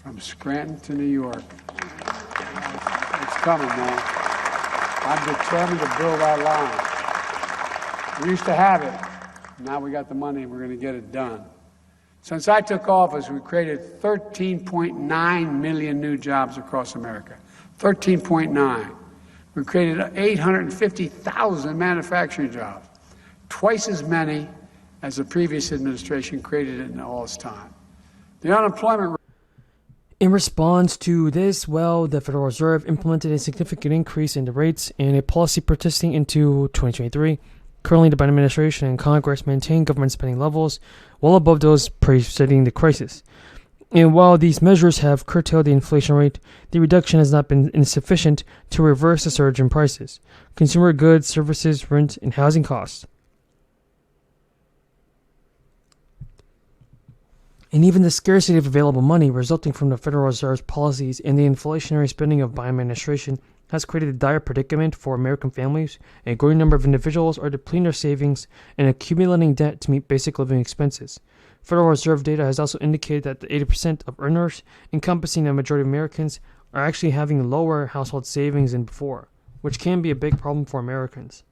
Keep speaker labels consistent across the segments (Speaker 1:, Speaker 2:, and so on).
Speaker 1: from Scranton to New York. It's coming, man. I'm determined to build our line. We used to have it. Now we got the money and we're going to get it done. Since I took office, we created 13.9 million new jobs across America. 13.9. We created 850,000 manufacturing jobs, twice as many as the previous administration created in all its time. The unemployment rate.
Speaker 2: In response to this, the Federal Reserve implemented a significant increase in the rates and a policy persisting into 2023. Currently, the Biden administration and Congress maintain government spending levels well above those preceding the crisis. And while these measures have curtailed the inflation rate, the reduction has not been insufficient to reverse the surge in prices, consumer goods, services, rent, and housing costs. And even the scarcity of available money resulting from the Federal Reserve's policies and the inflationary spending of Biden administration has created a dire predicament for American families. A growing number of individuals are depleting their savings and accumulating debt to meet basic living expenses. Federal Reserve data has also indicated that the 80% of earners, encompassing the majority of Americans, are actually having lower household savings than before, which can be a big problem for Americans.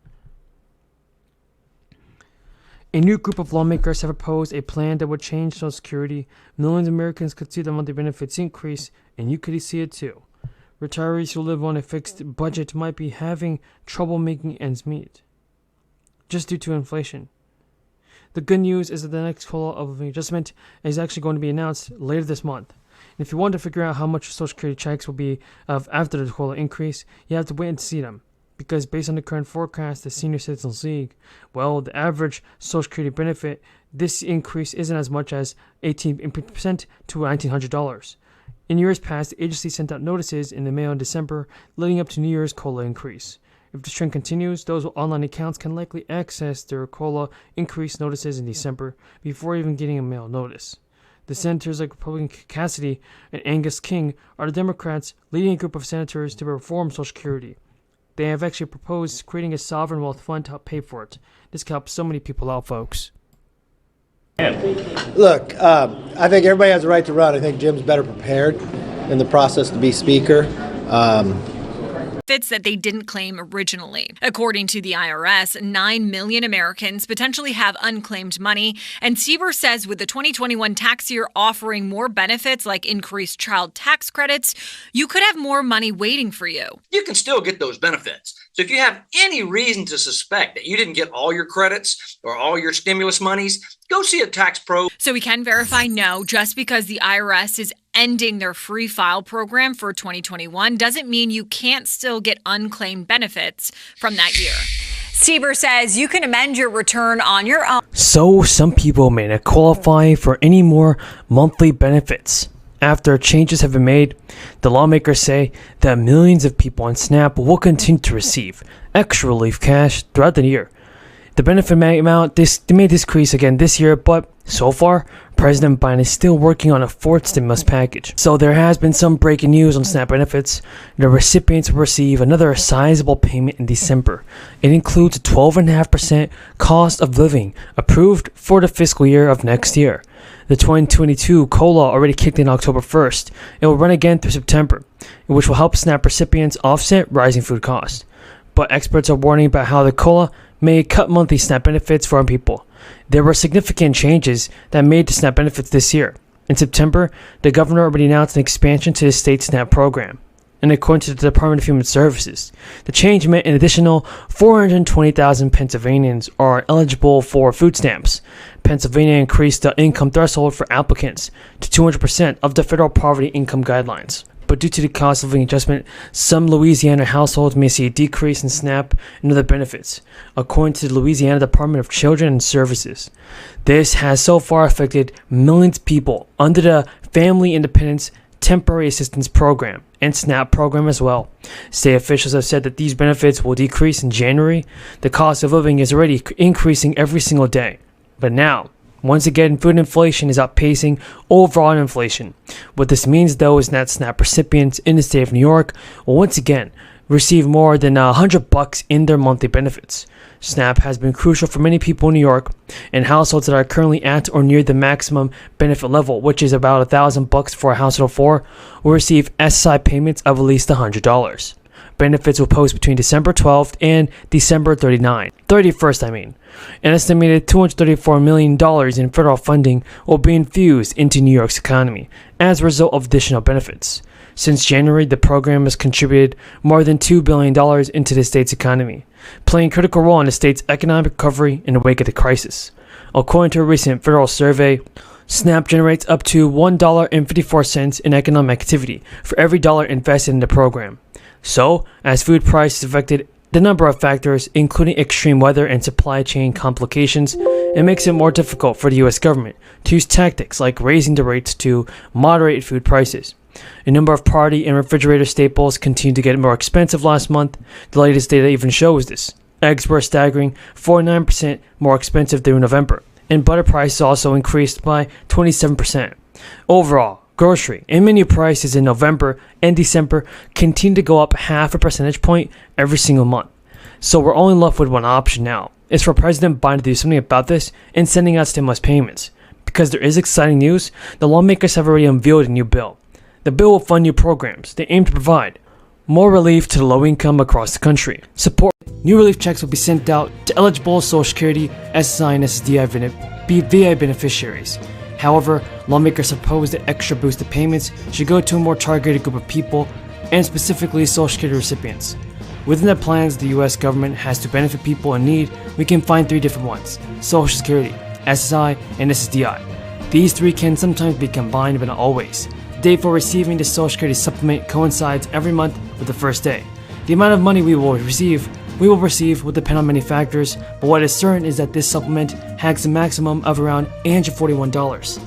Speaker 2: A new group of lawmakers have proposed a plan that would change Social Security. Millions of Americans could see the monthly benefits increase, and you could see it too. Retirees who live on a fixed budget might be having trouble making ends meet, just due to inflation. The good news is that the next COLA of adjustment is actually going to be announced later this month. And if you want to figure out how much Social Security checks will be after the COLA increase, you have to wait and see them. Because based on the current forecast, the Senior Citizens League, the average Social Security benefit, this increase isn't as much as 18% to $1,900. In years past, the agency sent out notices in the mail in December leading up to New Year's COLA increase. If this trend continues, those with online accounts can likely access their COLA increase notices in December before even getting a mail notice. The senators like Republican Cassidy and Angus King are the Democrats leading a group of senators to reform Social Security. They have actually proposed creating a sovereign wealth fund to help pay for it. This can help so many people out, folks.
Speaker 3: Look, I think everybody has a right to run. I think Jim's better prepared in the process to be Speaker.
Speaker 4: That they didn't claim originally. According to the IRS, 9 million Americans potentially have unclaimed money, and Sieber says with the 2021 tax year offering more benefits like increased child tax credits, you could have more money waiting for you.
Speaker 5: You can still get those benefits. So if you have any reason to suspect that you didn't get all your credits or all your stimulus monies, go see a tax pro.
Speaker 4: So we can verify no, just because the IRS is ending their free file program for 2021 doesn't mean you can't still get unclaimed benefits from that year. Sieber says you can amend your return on your own.
Speaker 2: So some people may not qualify for any more monthly benefits. After changes have been made, the lawmakers say that millions of people on SNAP will continue to receive extra relief cash throughout the year. The benefit amount may decrease again this year, but so far, President Biden is still working on a fourth stimulus package. So there has been some breaking news on SNAP benefits. The recipients will receive another sizable payment in December. It includes a 12.5% cost of living approved for the fiscal year of next year. The 2022 COLA already kicked in October 1st. It will run again through September, which will help SNAP recipients offset rising food costs. But experts are warning about how the COLA may cut monthly SNAP benefits for people. There were significant changes that made the SNAP benefits this year. In September, the governor already announced an expansion to the state SNAP program. And according to the Department of Human Services, the change meant an additional 420,000 Pennsylvanians are eligible for food stamps. Pennsylvania increased the income threshold for applicants to 200% of the federal poverty income guidelines. But due to the cost of living adjustment, some Louisiana households may see a decrease in SNAP and other benefits, according to the Louisiana Department of Children and Services. This has so far affected millions of people under the Family Independence Temporary Assistance Program and SNAP program as well. State officials have said that these benefits will decrease in January. The cost of living is already increasing every single day. But now, once again, food inflation is outpacing overall inflation. What this means, though, is that SNAP recipients in the state of New York will once again receive more than $100 in their monthly benefits. SNAP has been crucial for many people in New York, and households that are currently at or near the maximum benefit level, which is about $1,000 for a household of 4, will receive SSI payments of at least $100. Benefits will post between December 12th and December 31st. An estimated $234 million in federal funding will be infused into New York's economy as a result of additional benefits. Since January, the program has contributed more than $2 billion into the state's economy, playing a critical role in the state's economic recovery in the wake of the crisis. According to a recent federal survey, SNAP generates up to $1.54 in economic activity for every dollar invested in the program. So, as food prices affected the number of factors, including extreme weather and supply chain complications, it makes it more difficult for the U.S. government to use tactics like raising the rates to moderate food prices. A number of party and refrigerator staples continued to get more expensive last month. The latest data even shows this. Eggs were a staggering 49% more expensive through November, and butter prices also increased by 27%. Overall, grocery and menu prices in November and December continue to go up half a percentage point every single month. So we're only left with one option now. It's for President Biden to do something about this and sending out stimulus payments. Because there is exciting news, the lawmakers have already unveiled a new bill. The bill will fund new programs. They aim to provide more relief to the low income across the country. Support new relief checks will be sent out to eligible Social Security, SSI, and SSDI VA beneficiaries. However, lawmakers suppose that extra boosted payments should go to a more targeted group of people, and specifically Social Security recipients. Within the plans the U.S. government has to benefit people in need, we can find 3 different ones: Social Security, SSI, and SSDI. These 3 can sometimes be combined, but not always. The date for receiving the Social Security supplement coincides every month with the first day. The amount of money we will receive will depend on many factors, but what is certain is that this supplement has a maximum of around $841.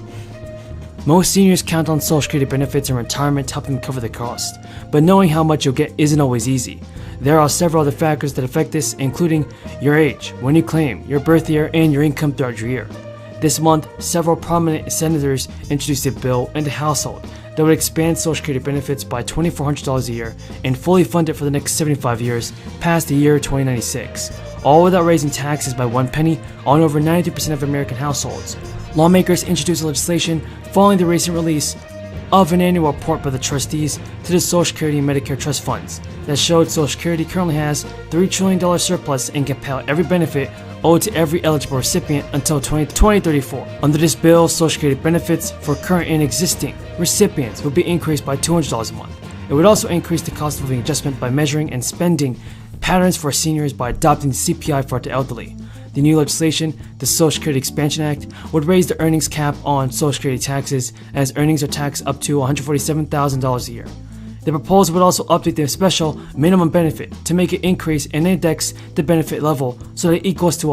Speaker 2: Most seniors count on Social Security benefits in retirement to help them cover the cost, but knowing how much you'll get isn't always easy. There are several other factors that affect this, including your age, when you claim, your birth year, and your income throughout your year. This month, several prominent senators introduced a bill into the household that would expand Social Security benefits by $2,400 a year and fully fund it for the next 75 years past the year 2096, all without raising taxes by 1 penny on over 92% of American households. Lawmakers introduced legislation following the recent release of an annual report by the trustees to the Social Security and Medicare trust funds that showed Social Security currently has $3 trillion surplus and can pay out every benefit owed to every eligible recipient until 2034. Under this bill, Social Security benefits for current and existing recipients would be increased by $200 a month. It would also increase the cost of living adjustment by measuring and spending patterns for seniors by adopting the CPI for the elderly. The new legislation, the Social Security Expansion Act, would raise the earnings cap on Social Security taxes as earnings are taxed up to $147,000 a year. The proposal would also update the special minimum benefit to make it increase and index the benefit level so that it equals to